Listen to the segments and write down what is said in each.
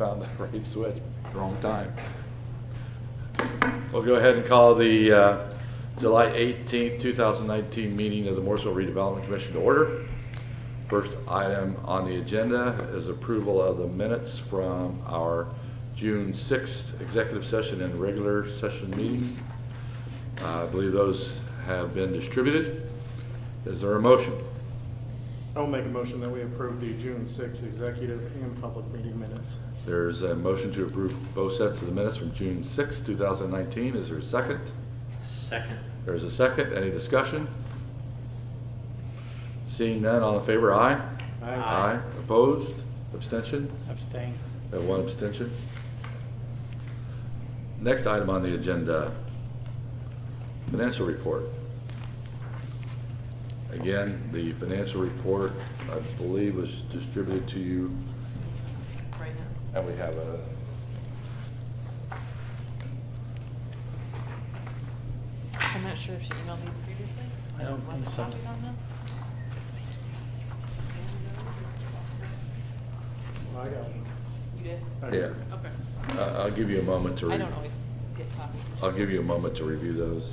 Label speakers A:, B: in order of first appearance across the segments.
A: found the right switch, wrong time. We'll go ahead and call the July 18th, 2019 meeting of the Mooresville Redevelopment Commission to order. First item on the agenda is approval of the minutes from our June 6th executive session and regular session meeting. I believe those have been distributed. Is there a motion?
B: I'll make a motion that we approve the June 6th executive and public meeting minutes.
A: There's a motion to approve both sets of the minutes from June 6th, 2019. Is there a second?
C: Second.
A: There's a second. Any discussion? Seeing none, all in favor, aye?
C: Aye.
A: Opposed? Abstention?
C: Abstain.
A: We have one abstention. Next item on the agenda, financial report. Again, the financial report, I believe, was distributed to you.
D: Right now.
A: And we have a
D: I'm not sure if she emailed these previously.
C: I don't
D: Want
C: think
D: a
C: so.
D: copy on them?
B: I got it.
D: You did?
B: I
A: Yeah.
B: did.
D: Okay.
A: I'll give you a moment to
D: I don't always get copies.
A: I'll give you a moment to review those.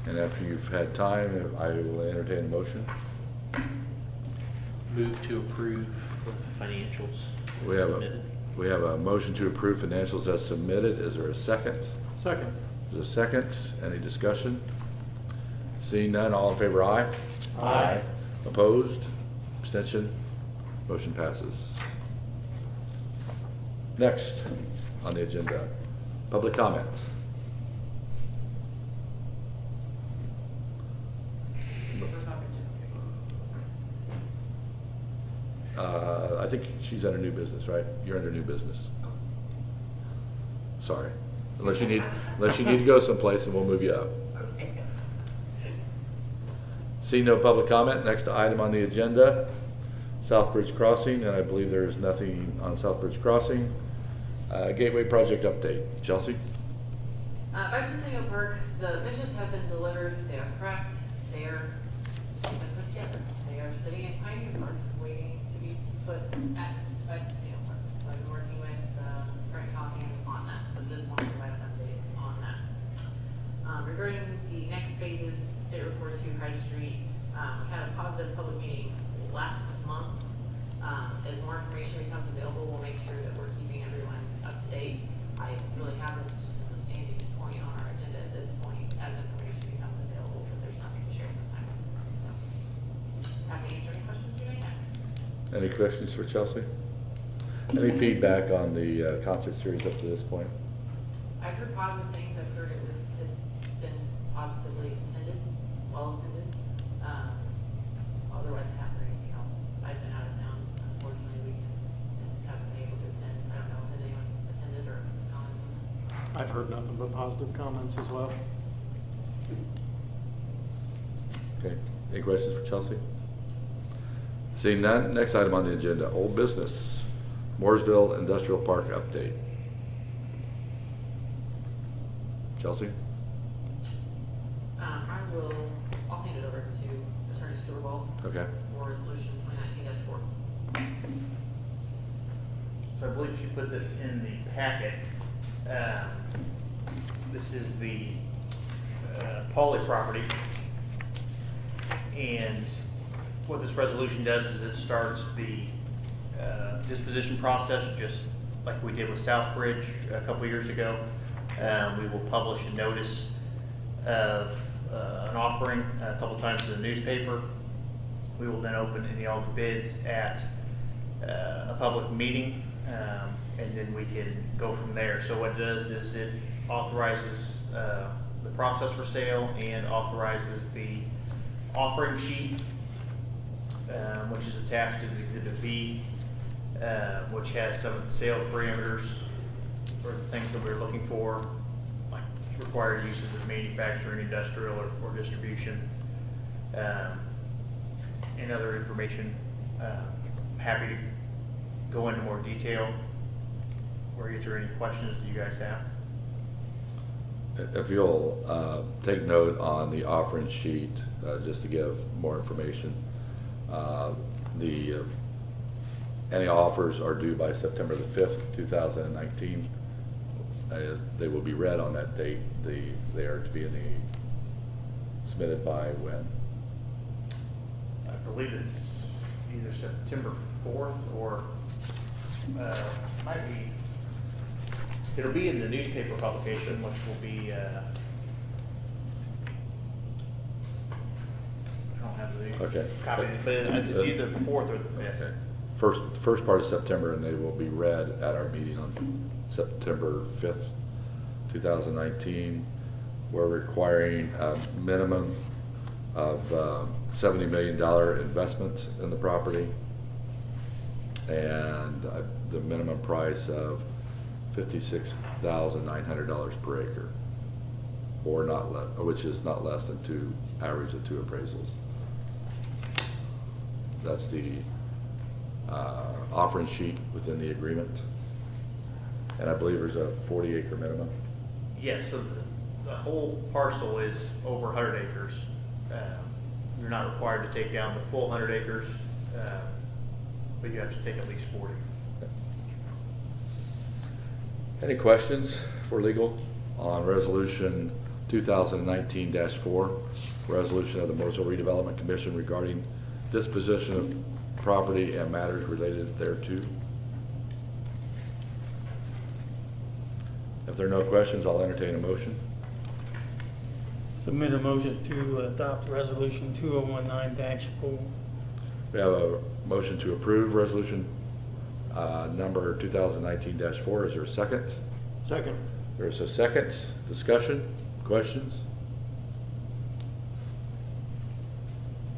A: And after you've had time, I will entertain a motion.
C: Move to approve the financials
A: We have
C: submitted.
A: a motion to approve financials as submitted. Is there a second?
B: Second.
A: There's a second. Any discussion? Seeing none, all in favor, aye?
C: Aye.
A: Opposed? Abstention? Motion passes. Next on the agenda, public comments. I think she's under new business, right? You're under new business. Sorry. Unless you need to go someplace and we'll move you up. See no public comment. Next item on the agenda, Southbridge Crossing, and I believe there is nothing on Southbridge Crossing. Gateway project update. Chelsea?
E: Bicentennial Park, the benches have been delivered, they are cracked, they are put together. They are sitting at Pioneer Park, waiting to be put at Bicentennial Park. So I've been working with Frank Hawking on that, so just want to provide an update on that. Regarding the next phases, State Road 42 High Street, we had a positive public meeting last month. As more information becomes available, we'll make sure that we're keeping everyone up to date. I really have this just as a standing point on our agenda at this point as information becomes available, but there's nothing to share this time. So, happy to answer any questions you may have.
A: Any questions for Chelsea? Any feedback on the concert series up to this point?
E: I've heard positive things. I've heard it's been positively attended, well attended. Otherwise, I haven't heard anything else. I've been out of town, unfortunately, weekends, and haven't been able to attend. I don't know, has anyone attended or commented on that?
B: I've heard nothing but positive comments as well.
A: Okay. Any questions for Chelsea? Seeing none, next item on the agenda, old business, Mooresville Industrial Park update. Chelsea?
E: I'll hand it over to Attorney Stewart Ball
A: Okay.
E: for resolution 2019-4.
F: So I believe she put this in the packet. This is the Pauley property. And what this resolution does is it starts the disposition process, just like we did with Southbridge a couple years ago. We will publish a notice of an offering a couple times in the newspaper. We will then open any all the bids at a public meeting, and then we can go from there. So what it does is it authorizes the process for sale and authorizes the offering sheet, which is attached as Exhibit B, which has some of the sale parameters or the things that we're looking for, like required uses of manufacturing, industrial, or distribution, and other information. Happy to go into more detail or answer any questions that you guys have.
A: if you'll take note on the offering sheet, just to give more information. Any offers are due by September the 5th, 2019. They will be read on that date. They are to be submitted by when?
F: I believe it's either September 4th or, might be, it'll be in the newspaper publication, which will be, I don't have the
A: Okay.
F: copy, but it's either the 4th or the 5th.
A: Okay. First part of September, and they will be read at our meeting on September 5th, 2019. We're requiring a minimum of $70 million investment in the property, and the minimum price of $56,900 per acre, or not less, which is not less than average of 2 appraisals. That's the offering sheet within the agreement, and I believe there's a 40-acre minimum.
F: Yes, so the whole parcel is over 100 acres. You're not required to take down the full 100 acres, but you have to take at least 40.
A: Any questions for legal on resolution 2019-4, resolution of the Mooresville Redevelopment Commission regarding disposition of property and matters related thereto? If there are no questions, I'll entertain a motion.
G: Submit a motion to adopt resolution 2019-4.
A: We have a motion to approve resolution number 2019-4. Is there a second?
B: Second.
A: There's a second. Discussion? Questions?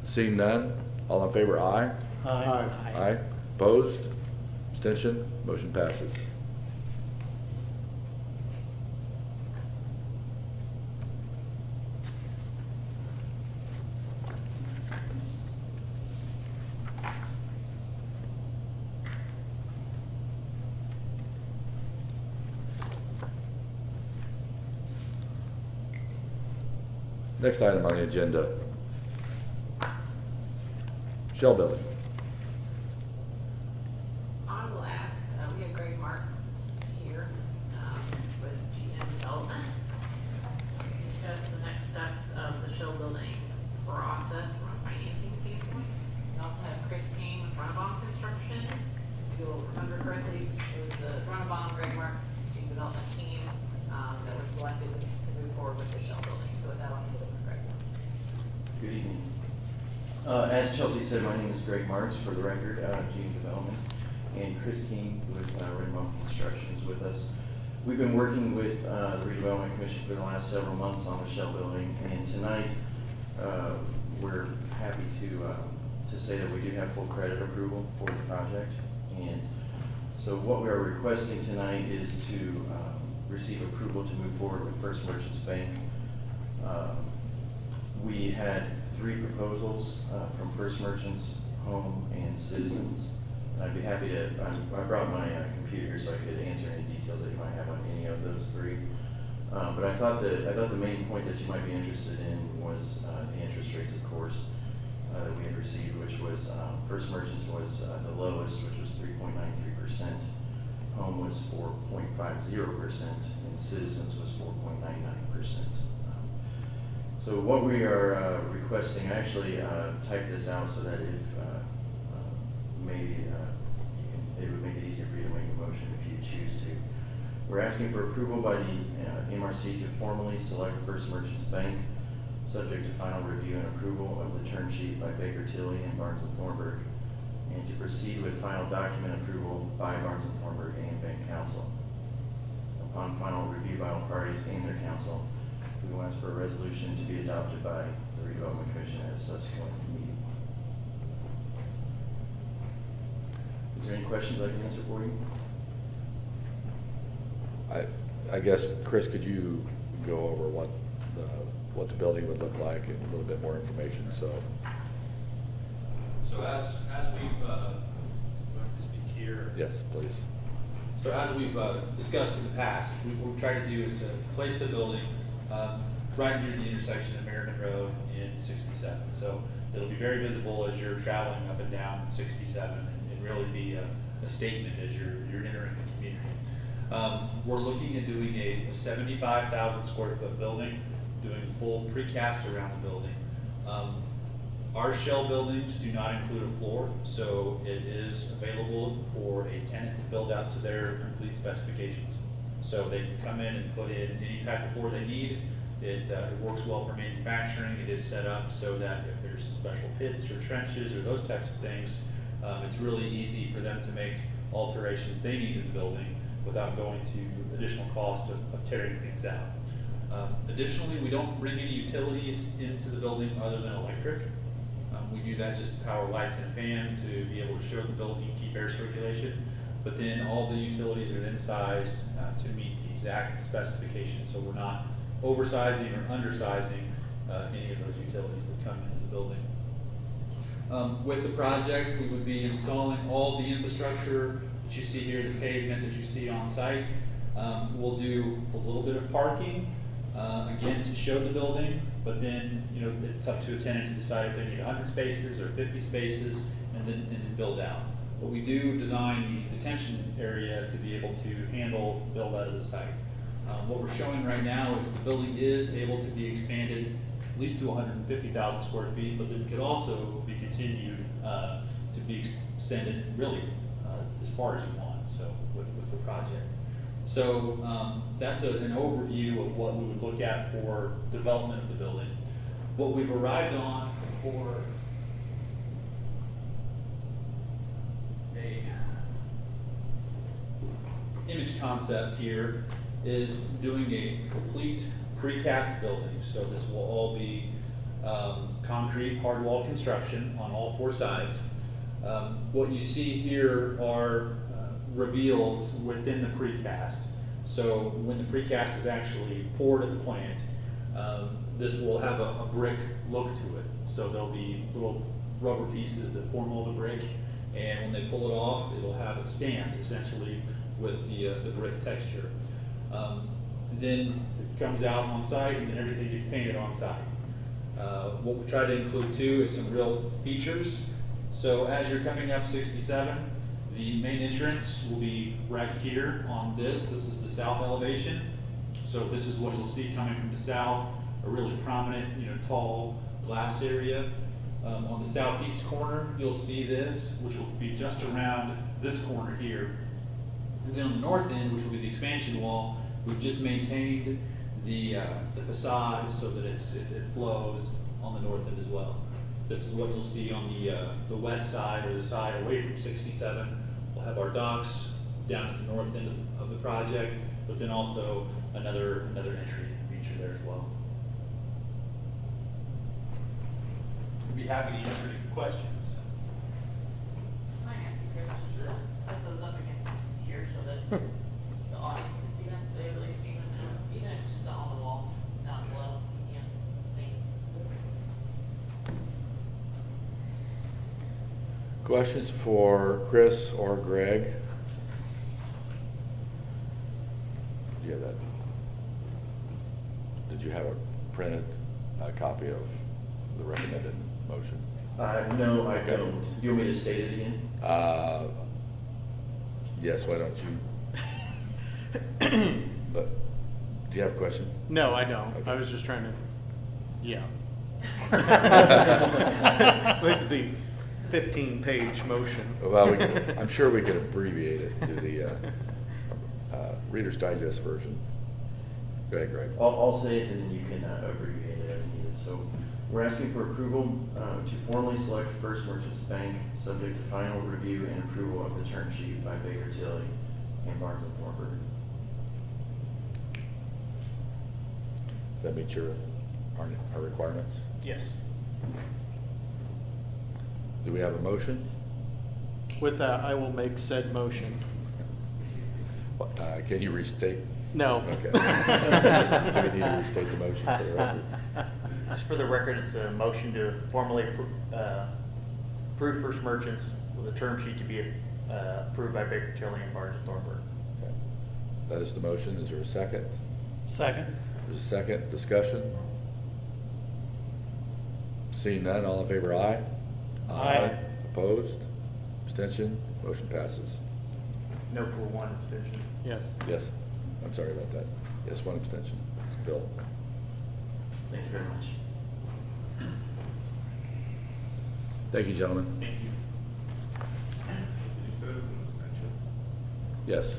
A: Seeing none, all in favor, aye.
G: Aye.
A: Aye. Opposed? Abstention? Motion passes. Next item on the agenda, shell building.
E: I will ask, we have Greg Marks here with GM Development. Discuss the next steps of the shell building process from a financing standpoint. We also have Chris King with Redevelopment Construction. If you'll remember correctly, it was the Redevelopment, Greg Marks, GM Development team that was selected to move forward with the shell building. So with that, I'll hand it over to Greg.
H: Good evening. As Chelsea said, my name is Greg Marks, for the record, Gene Development, and Chris King with Redevelopment Construction is with us. We've been working with the Redevelopment Commission for the last several months on the shell building, and tonight we're happy to say that we do have full credit approval for the project. And so what we are requesting tonight is to receive approval to move forward with First Merchants Bank. We had 3 proposals from First Merchants, Home, and Citizens. And I'd be happy to, I brought my computer here so I could answer any details that you might have on any of those 3. But I thought the main point that you might be interested in was the interest rates, of course, that we had received, which was First Merchants was the lowest, which was 3.93%. Home was 4.50%, and Citizens was 4.99%. So what we are requesting, I actually typed this out so that if maybe it would make it easier for you to make a motion if you choose to. We're asking for approval by the MRC to formally select First Merchants Bank, subject to final review and approval of the term sheet by Baker Tilly and Barnes & Thornburg, and to proceed with final document approval by Barnes & Thornburg and Bank Council. Upon final review by all parties and their counsel, we will ask for a resolution to be adopted by the Redevelopment Commission at a subsequent meeting. Is there any questions I can answer for you?
A: I guess, Chris, could you go over what the building would look like and a little bit more information, so.
I: So as we've, do I have to speak here?
A: Yes, please.
I: So as we've discussed in the past, what we've tried to do is to place the building right near the intersection of Merriman Road and 67. So it'll be very visible as you're traveling up and down 67 and really be a statement as you're entering the community. We're looking at doing a 75,000 square foot building, doing full precast around the building. Our shell buildings do not include a floor, so it is available for a tenant to build out to their complete specifications. So they can come in and put in any type of floor they need. It works well for manufacturing. It is set up so that if there's special pits or trenches or those types of things, it's really easy for them to make alterations they need in the building without going to additional cost of tearing things out. Additionally, we don't bring any utilities into the building other than electric. We do that just to power lights and fan to be able to show the building, keep air circulation. But then all the utilities are then sized to meet the exact specifications, so we're not oversizing or undersizing any of those utilities that come into the building. With the project, we would be installing all the infrastructure that you see here, the pavement that you see on site. We'll do a little bit of parking, again, to show the building, but then, you know, it's up to a tenant to decide if they need 100 spaces or 50 spaces and then build out. But we do design the detention area to be able to handle build out of the site. What we're showing right now is the building is able to be expanded at least to 150,000 square feet, but then could also be continued to be extended really as far as you want, so with the project. So that's an overview of what we would look at for development of the building. What we've arrived on for a image concept here is doing a complete precast building. So this will all be concrete hard wall construction on all four sides. What you see here are reveals within the precast. So when the precast is actually poured at the plant, this will have a brick look to it. So there'll be little rubber pieces that form all the brick, and when they pull it off, it'll have it stamped essentially with the brick texture. Then it comes out on site, and then everything gets painted on site. What we try to include too is some real features. So as you're coming up 67, the main entrance will be right here on this. This is the south elevation. So this is what you'll see coming from the south, a really prominent, tall glass area. On the southeast corner, you'll see this, which will be just around this corner here. And then on the north end, which will be the expansion wall, we've just maintained the facade so that it flows on the north end as well. This is what you'll see on the west side, or the side away from 67. We'll have our docks down at the north end of the project, but then also another entry feature there as well. I'd be happy to answer any questions.
E: Can I ask you, Chris, just to put those up against here so that the audience can see them, they really see them now, even if it's just on the wall, down below, thanks.
A: Questions for Chris or Greg? Do you have that? Did you have a printed copy of the recommended motion?
H: No, I
A: Okay.
H: don't. Do you want me to state it again?
A: Yes, why don't you? But, do you have a question?
B: No, I don't.
A: Okay.
B: I was just trying to, yeah. The 15-page motion.
A: Well, I'm sure we could abbreviate it to the Reader's Digest version. Go ahead, Greg.
H: I'll say it and then you can abbreviate it as needed. So we're asking for approval to formally select First Merchants Bank, subject to final review and approval of the term sheet by Baker Tilly and Barnes and Thornburg.
A: Does that meet our requirements?
F: Yes.
A: Do we have a motion?
B: With that, I will make said motion.
A: Can you restate?
B: No.
A: Okay. Do we need to restate the motion for the record?
F: Just for the record, it's a motion to formally approve First Merchants with a term sheet to be approved by Baker Tilly and Barnes and Thornburg.
A: Okay. That is the motion. Is there a second?
G: Second.
A: There's a second. Discussion? Seeing none, all in favor, aye?
G: Aye.
A: Opposed? Abstention? Motion passes.
F: No for one abstention.
B: Yes.
A: Yes, I'm sorry about that. Yes, one abstention. Bill?
H: Thank you very much.
A: Thank you, gentlemen.
I: Thank you.
J: You said it was an abstention.
A: Yes.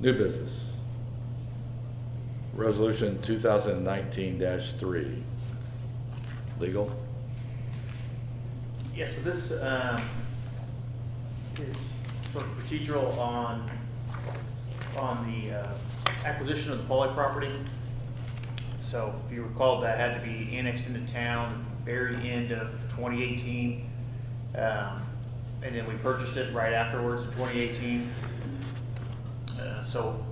A: New business. Resolution 2019-3. Legal?
F: Yeah, so this is sort of procedural on the acquisition of the Poly property. So if you recall, that had to be annexed into town at the very end of 2018. And then we purchased it right afterwards in 2018. So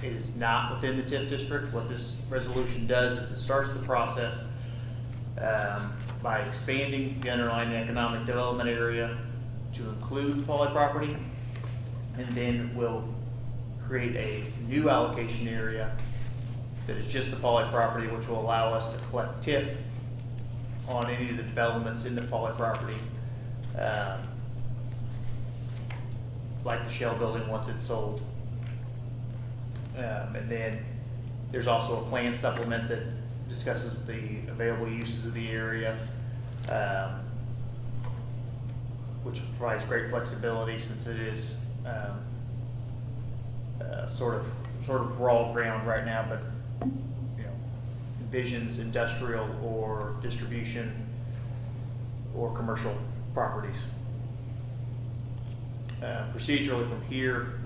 F: it is not within the TIF district. What this resolution does is it starts the process by expanding the underlying economic development area to include the Poly property, and then we'll create a new allocation area that is just the Poly property, which will allow us to collect TIF on any of the developments in the Poly property, like the Shell building once it's sold. And then there's also a plan supplement that discusses the available uses of the area, which provides great flexibility since it is sort of raw ground right now, but envisions industrial or distribution or commercial properties. Procedurally from here,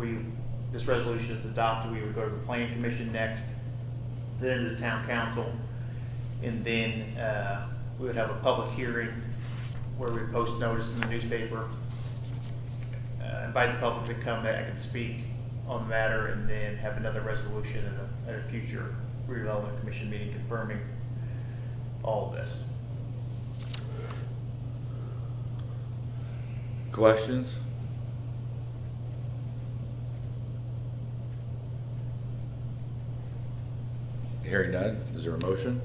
F: this resolution is adopted, we would go to the Planning Commission next, then to the Town Council, and then we would have a public hearing where we post notice in the newspaper, invite the public to come back and speak on the matter, and then have another resolution at a future Redevelopment Commission meeting confirming all of this.
A: Questions? Hearing none, is there a motion?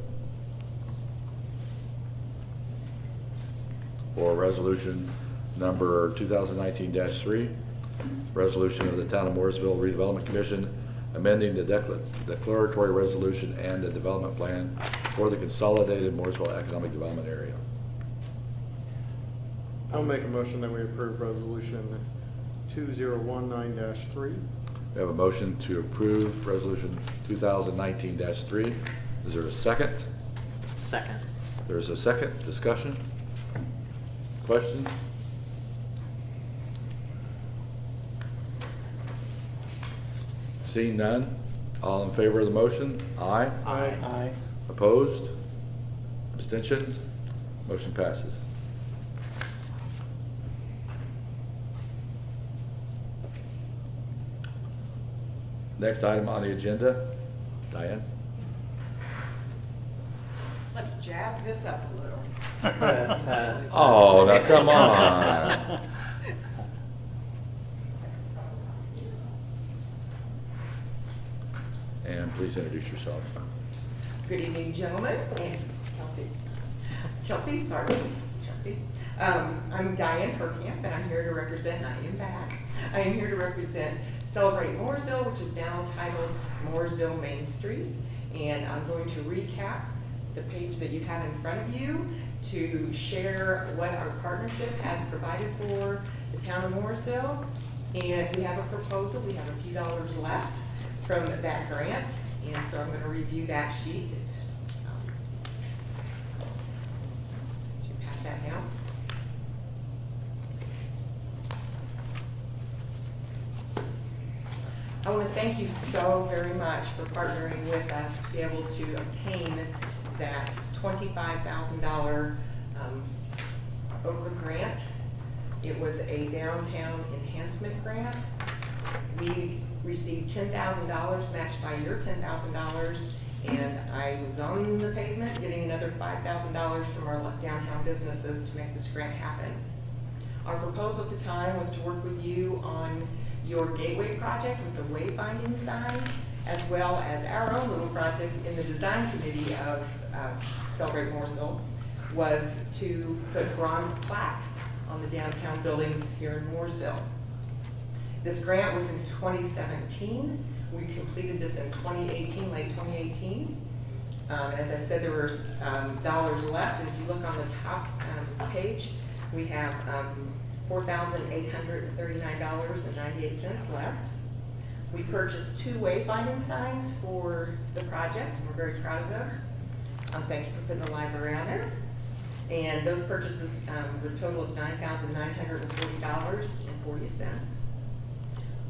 A: For resolution number 2019-3, resolution of the Town of Mooresville Redevelopment Commission amending the declaratory resolution and the development plan for the consolidated Mooresville Economic Development Area.
B: I'll make a motion that we approve resolution 2019-3.
A: We have a motion to approve resolution 2019-3. Is there a second?
C: Second.
A: There's a second. Discussion? Questions? Seeing none, all in favor of the motion? Aye.
B: Aye.
G: Aye.
A: Opposed? Abstention? Motion passes. Next item on the agenda, Diane?
K: Let's jazz this up a little.
A: Oh, now come on. And please introduce yourself.
K: Good evening, gentlemen, and Chelsea, sorry, Chelsea. I'm Diane Herkamp, and I'm here to represent, I am back, I am here to represent Celebrate Mooresville, which is now titled Mooresville Main Street. And I'm going to recap the page that you have in front of you to share what our partnership has provided for the town of Mooresville. And we have a proposal, we have a few dollars left from that grant, and so I'm going to review that sheet. Should pass that down. I want to thank you so very much for partnering with us to be able to obtain that $25,000 over grant. It was a downtown enhancement grant. We received $10,000 matched by your $10,000, and I was on the pavement getting another $5,000 from our downtown businesses to make this grant happen. Our proposal at the time was to work with you on your gateway project with the wayfinding signs, as well as our own little project in the design committee of Celebrate Mooresville, was to put bronze plaques on the downtown buildings here in Mooresville. This grant was in 2017. We completed this in 2018, late 2018. As I said, there were dollars left, and if you look on the top page, we have $4,839.98 left. We purchased 2 wayfinding signs for the project, and we're very proud of those. Thank you for putting the library on there. And those purchases were a total of $9,940.40.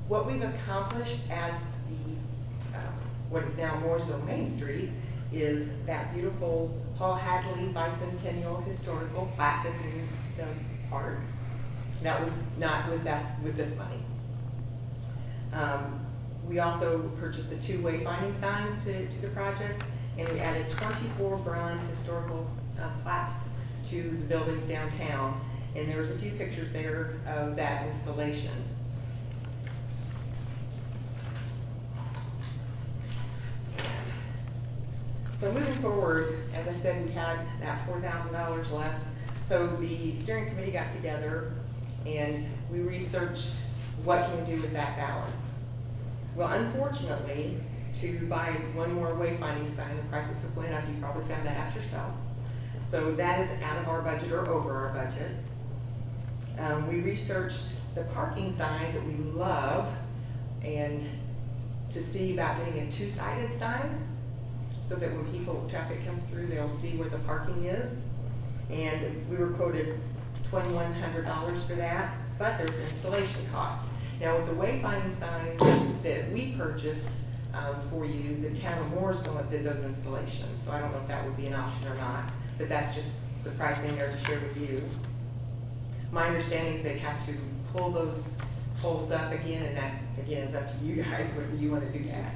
K: What we've accomplished as what is now Mooresville Main Street is that beautiful Paul Hadley Bicentennial Historical plaque that's in the park. That was not with us, with this money. We also purchased the 2 wayfinding signs to the project, and we added 24 bronze historical plaques to the buildings downtown. And there was a few pictures there of that installation. So moving forward, as I said, we had that $4,000 left. So the steering committee got together and we researched what can we do with that balance. Well, unfortunately, to buy one more wayfinding sign, the prices have went up. You probably found that out yourself. So that is out of our budget or over our budget. We researched the parking signs that we love and to see about getting a 2-sided sign, so that when traffic comes through, they'll see where the parking is. And we were quoted $2,100 for that, but there's an installation cost. Now with the wayfinding signs that we purchased for you, the town of Mooresville did those installations, so I don't know if that would be an option or not, but that's just the pricing there to share with you. My understanding is they have to pull those poles up again, and that again is up to you guys whether you want to do that.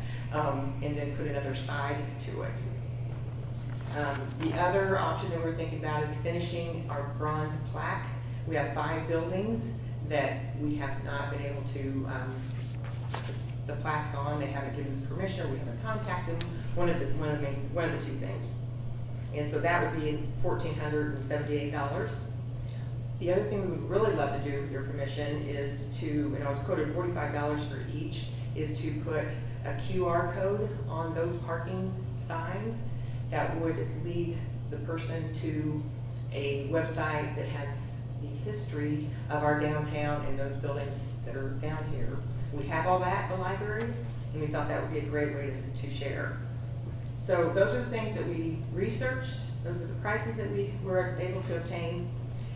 K: And then put another side to it. The other option that we're thinking about is finishing our bronze plaque. We have 5 buildings that we have not been able to put the plaques on. They haven't given us permission, or we haven't contacted them. One of the 2 things. And so that would be $1,478. The other thing we would really love to do with your permission is to, and I was quoted $45 for each, is to put a QR code on those parking signs that would lead the person to a website that has the history of our downtown and those buildings that are down here. We have all that at the library, and we thought that would be a great way to share. So those are the things that we researched. Those are the prices that we were able to obtain.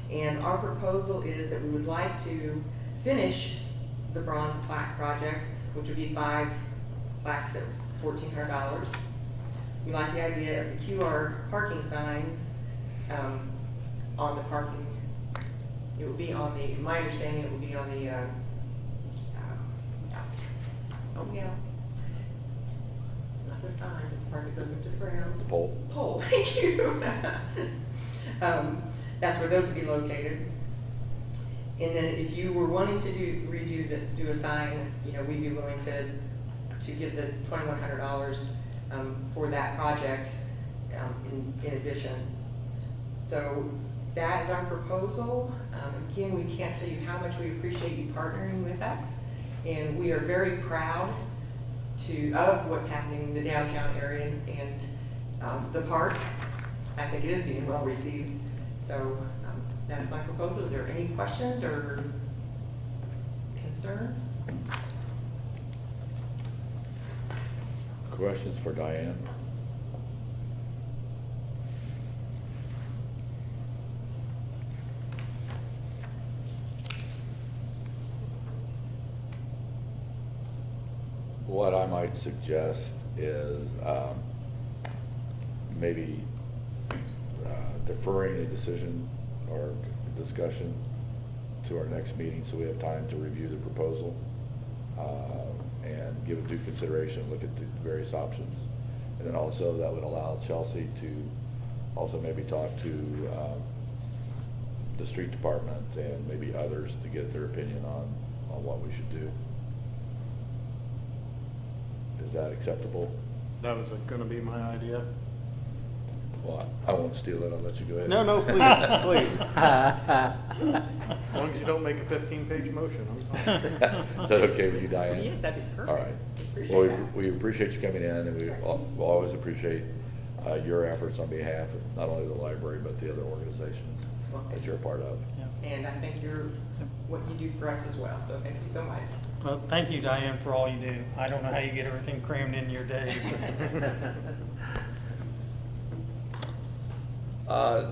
K: And our proposal is that we would like to finish the bronze plaque project, which would be 5 plaques at $1,400. We like the idea of the QR parking signs on the parking. It would be on the, my understanding, it would be on the, not the sign, but the part that goes into the ground.
A: The pole.
K: Pole, thank you. That's where those would be located. And then if you were wanting to do a sign, you know, we'd be willing to give the $2,100 for that project in addition. So that is our proposal. Again, we can't tell you how much we appreciate you partnering with us, and we are very proud of what's happening in the downtown area and the park. I think it is being well received. So that's my proposal. Are there any questions or concerns?
A: Questions for Diane? What I might suggest is maybe deferring a decision or discussion to our next meeting so we have time to review the proposal and give it due consideration, look at the various options. And then also that would allow Chelsea to also maybe talk to the street department and maybe others to get their opinion on what we should do. Is that acceptable?
B: That was gonna be my idea.
A: Well, I won't steal it, I'll let you go ahead.
B: No, please, please. As long as you don't make a 15-page motion, I'm fine.
A: Is that okay with you, Diane?
K: Yes, that'd be perfect.
A: All right.
K: Appreciate
A: Well,
K: that.
A: we appreciate you coming in, and we'll always appreciate your efforts on behalf of not only the library, but the other organizations that you're a part of.
K: And I think you're, what you do for us as well, so thank you so much.
G: Well, thank you, Diane, for all you do. I don't know how you get everything crammed in your day.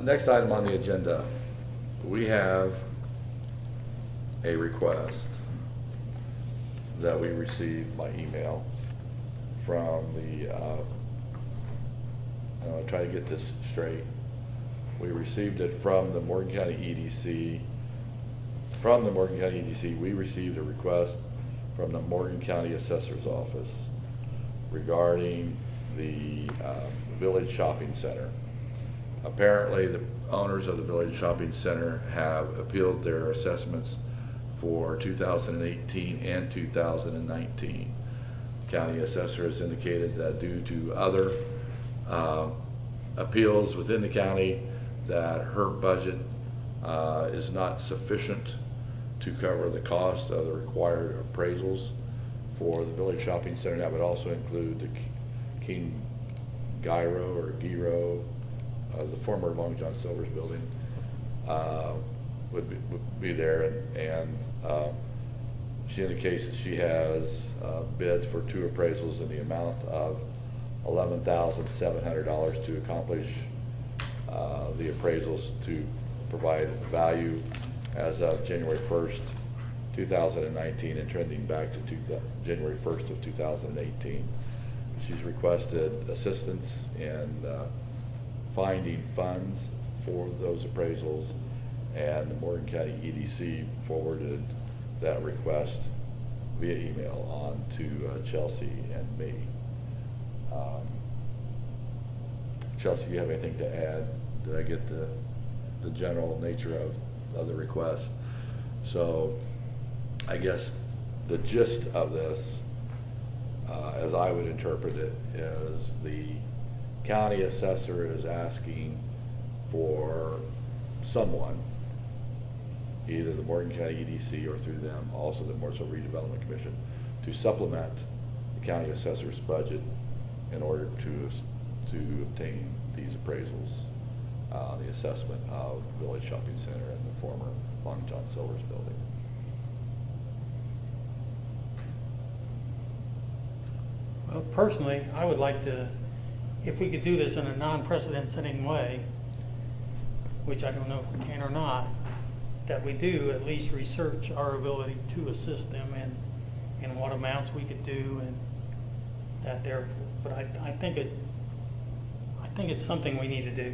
A: Next item on the agenda, we have a request that we received by email from the, I'll try to get this straight. We received it from the Morgan County EDC. From the Morgan County EDC, we received a request from the Morgan County Assessor's Office regarding the Village Shopping Center. Apparently, the owners of the Village Shopping Center have appealed their assessments for 2018 and 2019. County assessor has indicated that due to other appeals within the county, that her budget is not sufficient to cover the cost of the required appraisals for the Village Shopping Center. That would also include the King Gyro or Giro, the former Long John Silver's building, would be there, and she indicates that she has bids for 2 appraisals in the amount of $11,700 to accomplish the appraisals to provide value as of January 1st, 2019, and trending back to January 1st of 2018. She's requested assistance in finding funds for those appraisals, and the Morgan County EDC forwarded that request via email on to Chelsea and me. Chelsea, you have anything to add? Did I get the general nature of the request? So I guess the gist of this, as I would interpret it, is the county assessor is asking for someone, either the Morgan County EDC or through them, also the Mooresville Redevelopment Commission, to supplement the county assessor's budget in order to obtain these appraisals, the assessment of Village Shopping Center and the former Long John Silver's building.
G: Well, personally, I would like to, if we could do this in a non-precedent setting way, which I don't know if we can or not, that we do at least research our ability to assist them and what amounts we could do, and that therefore, but I think it's something we need to do.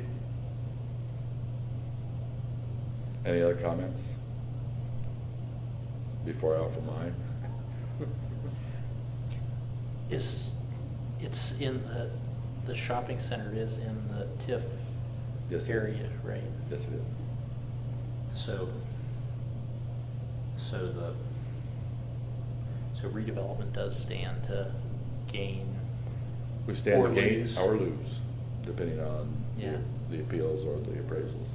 A: Any other comments before I offer mine?
C: It's in the shopping center is in the TIF
A: Yes, it is.
C: area, right?
A: Yes, it is.
C: So redevelopment does stand to gain.
A: We stand
C: Or
A: to gain
C: lose.
A: or lose, depending on
C: Yeah.
A: the appeals or the appraisals.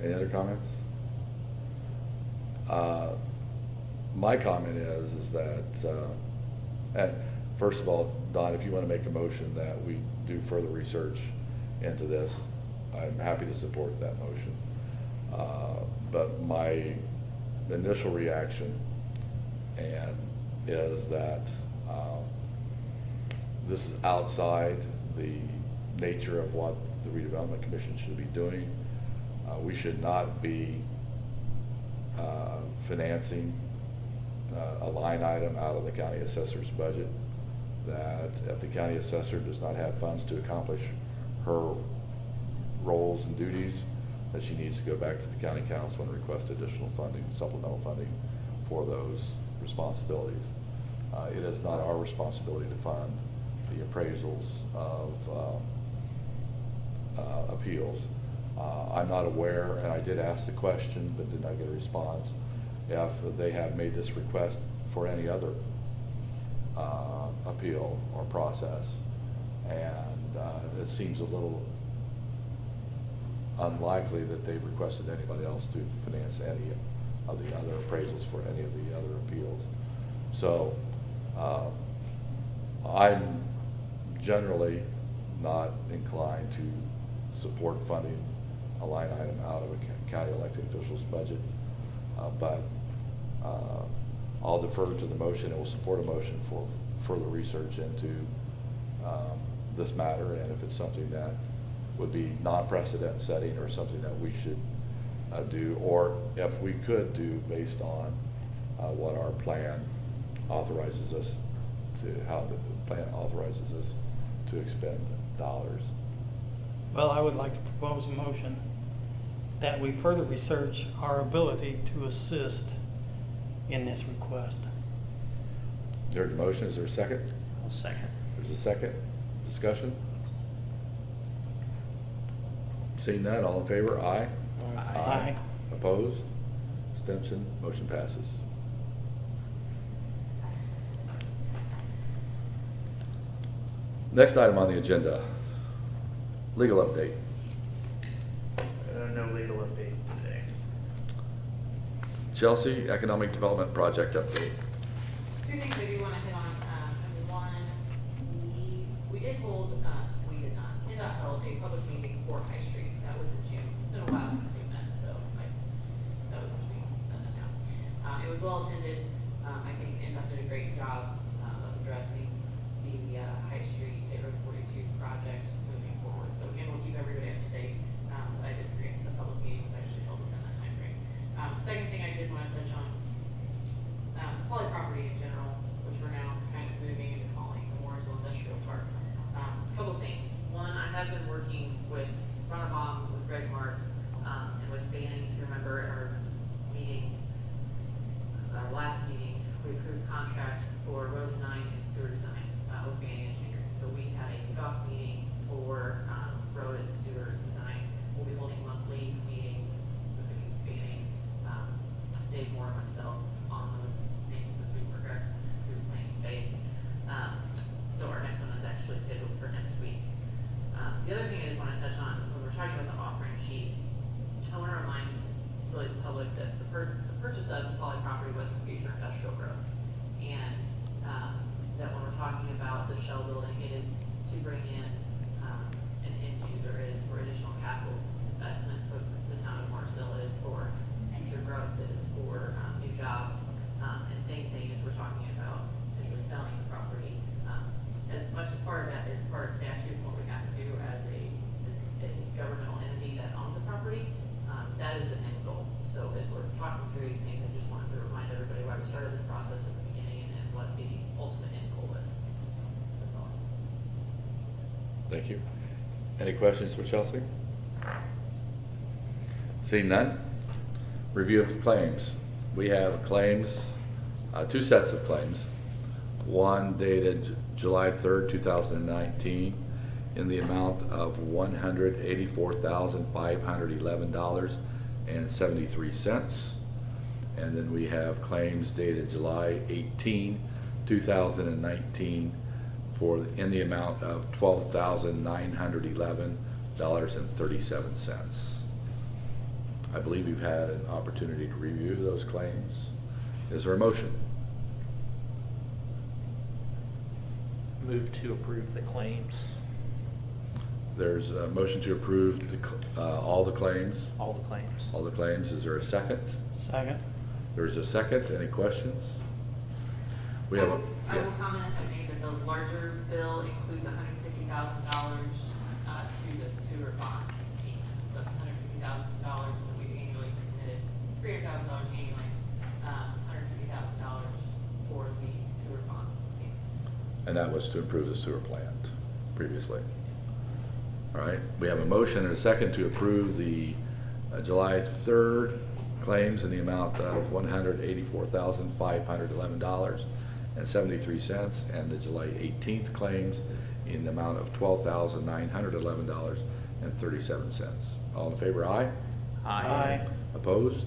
A: Any other comments? My comment is that, and first of all, Don, if you want to make a motion that we do further research into this, I'm happy to support that motion. But my initial reaction is that this is outside the nature of what the Redevelopment Commission should be doing. We should not be financing a line item out of the county assessor's budget, that if the county assessor does not have funds to accomplish her roles and duties, that she needs to go back to the county council and request additional funding, supplemental funding for those responsibilities. It is not our responsibility to fund the appraisals of appeals. I'm not aware, and I did ask the question, but did not get a response, if they have made this request for any other appeal or process. And it seems a little unlikely that they've requested anybody else to finance any of the other appraisals for any of the other appeals. So I'm generally not inclined to support funding a line item out of a county elected official's budget, but I'll defer to the motion and will support a motion for further research into this matter, and if it's something that would be non-precedent setting or something that we should do, or if we could do based on what our plan authorizes us to, how the plan authorizes us to expend dollars.
G: Well, I would like to propose a motion that we further research our ability to assist in this request.
A: There's a motion, is there a second?
C: I'll second.
A: There's a second. Discussion? Seeing none, all in favor, aye?
G: Aye.
A: Opposed? Abstention? Motion passes. Next item on the agenda, legal update.
F: No legal update today.
A: Chelsea, Economic Development Project update.
E: Two things I do want to hit on. Number one, we did hold, we did not, NDOT held a public meeting for High Street. That was in June. It's been a while since we met, so that was supposed to be done now. It was well attended. I think NDOT did a great job of addressing the High Street State Road 42 project moving forward. So again, we'll keep everybody up to date. I did forget the public meeting was actually held within that time frame. Second thing I did want to touch on, poly property in general, which we're now kind of moving into calling the Mooresville Industrial Park. A couple things. One, I have been working with Runabout, with Greg Marks, and with Banning. If you remember at our meeting, our last meeting, we approved contracts for road design and sewer design with Banning Engineering. So we had a kickoff meeting for road and sewer design. We'll be holding monthly meetings with Banning, Dave Moore, and myself on those things as we progress through the planning phase. So our next one is actually scheduled for next week. The other thing I did want to touch on, when we're talking about the offering sheet, I want to remind really the public that the purchase of the poly property was for future industrial growth. And that when we're talking about the shell building, it is to bring in an end user, it is for additional capital investment for the town of Mooresville, it is for future growth, it is for new jobs. And same thing as we're talking about potentially selling the property. As much as part of that is part of statute, what we have to do as a governmental entity that owns the property, that is the end goal. So as we're talking through these things, I just wanted to remind everybody why we started this process at the beginning and what the ultimate end goal is. That's all.
A: Thank you. Any questions for Chelsea? Seeing none, review of claims. We have claims, two sets of claims. One dated July 3rd, 2019 in the amount of $184,511.73. And then we have claims dated July 18, 2019 in the amount of $12,911.37. I believe you've had an opportunity to review those claims. Is there a motion?
C: Move to approve the claims.
A: There's a motion to approve all the claims.
C: All the claims.
A: All the claims. Is there a second?
G: Second.
A: There's a second. Any questions? We have.
E: I will comment if I may that the larger bill includes $150,000 to the sewer bond payment. So that's $150,000 that we've annually committed, $300,000 annually, $150,000 for the sewer bond payment.
A: And that was to improve the sewer plant previously. All right, we have a motion and a second to approve the July 3rd claims in the amount of $184,511.73 and the July 18th claims in the amount of $12,911.37. All in favor, aye?
G: Aye.
A: Opposed?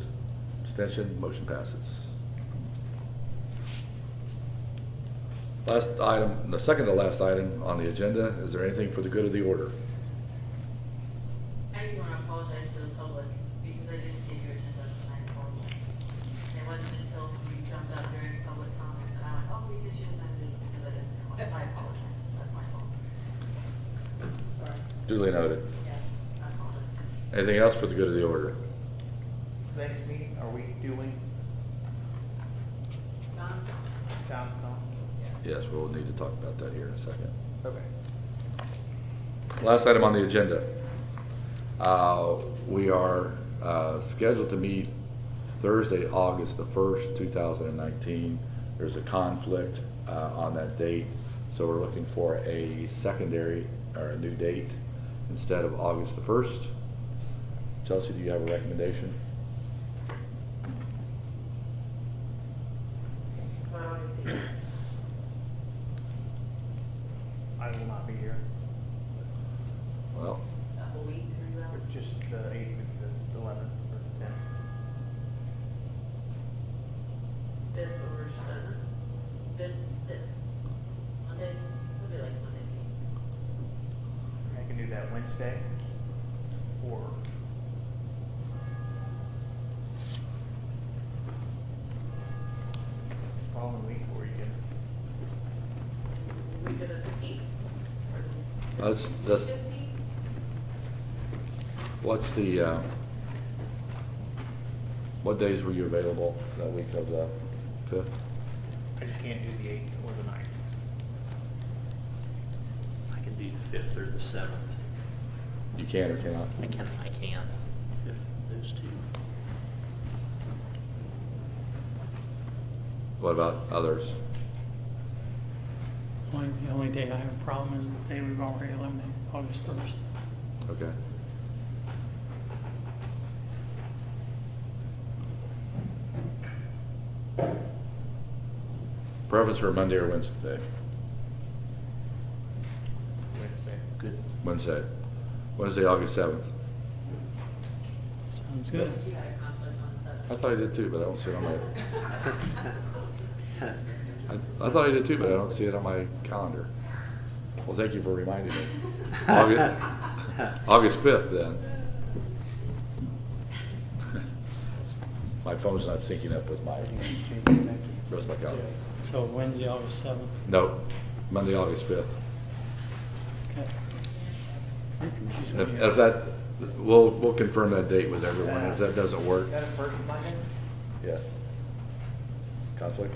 A: Abstention? Motion passes. Last item, the second to last item on the agenda, is there anything for the good of the order?
E: I do want to apologize to the public because I didn't give you agendas and I apologize. It wasn't until you jumped up during public comments that I went, oh, we did should have done this because I didn't know. So I apologize. That's my fault. Sorry.
A: Duly noted.
E: Yes, I apologize.
A: Anything else for the good of the order?
F: Next meeting, are we doing
E: John?
F: John's call?
A: Yes, we'll need to talk about that here in a second.
F: Okay.
A: Last item on the agenda. We are scheduled to meet Thursday, August the 1st, 2019. There's a conflict on that date, so we're looking for a secondary or a new date instead of August the 1st. Chelsea, do you have a recommendation?
E: What always do?
F: I will not be here,
A: Well,
E: That whole week, or that?
F: but just the 8th, the 11th, or the 10th.
E: Fifth or seventh? Fifth. Monday, it'll be like Monday.
F: I can do that Wednesday, or following week, or you can,
E: Week of the 15th?
A: that's,
E: 15th?
A: what's the, what days were you available that week of the 5th?
F: I just can't do the 8th or the 9th.
C: I can do the 5th or the 7th.
A: You can or cannot?
C: I can. Those two.
A: What about others?
G: The only day I have a problem is the day we've already eliminated, August 1st.
A: Okay. Preference for Monday or Wednesday?
F: Wednesday.
C: Good.
A: Wednesday. Wednesday, August 7th.
G: Sounds good.
E: You got a conflict on the 7th.
A: I thought I did too, but I don't see it on my. I thought I did too, but I don't see it on my calendar. Well, thank you for reminding me. August 5th then. My phone's not syncing up with my rest of my calendar.
G: So Wednesday, August 7th.
A: No, Monday, August 5th.
G: Okay.
A: And if that, we'll confirm that date with everyone. If that doesn't work,
F: Is that a first Monday?
A: yes. Conflict?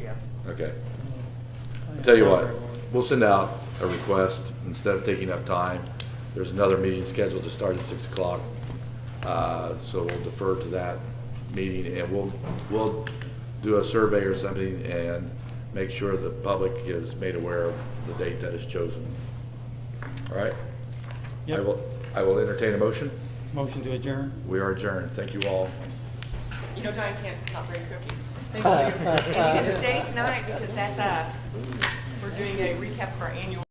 F: Yeah.
A: Okay. I'll tell you what, we'll send out a request instead of taking up time. There's another meeting scheduled to start at 6 o'clock. So we'll defer to that meeting and we'll do a survey or something and make sure the public is made aware of the date that is chosen. All right?
G: Yep.
A: I will entertain a motion.
G: Motion to adjourn.
A: We are adjourned. Thank you all.
K: You know, Diane can't not bring cookies. Thank you. And you can stay tonight because that's us. We're doing a recap of our annual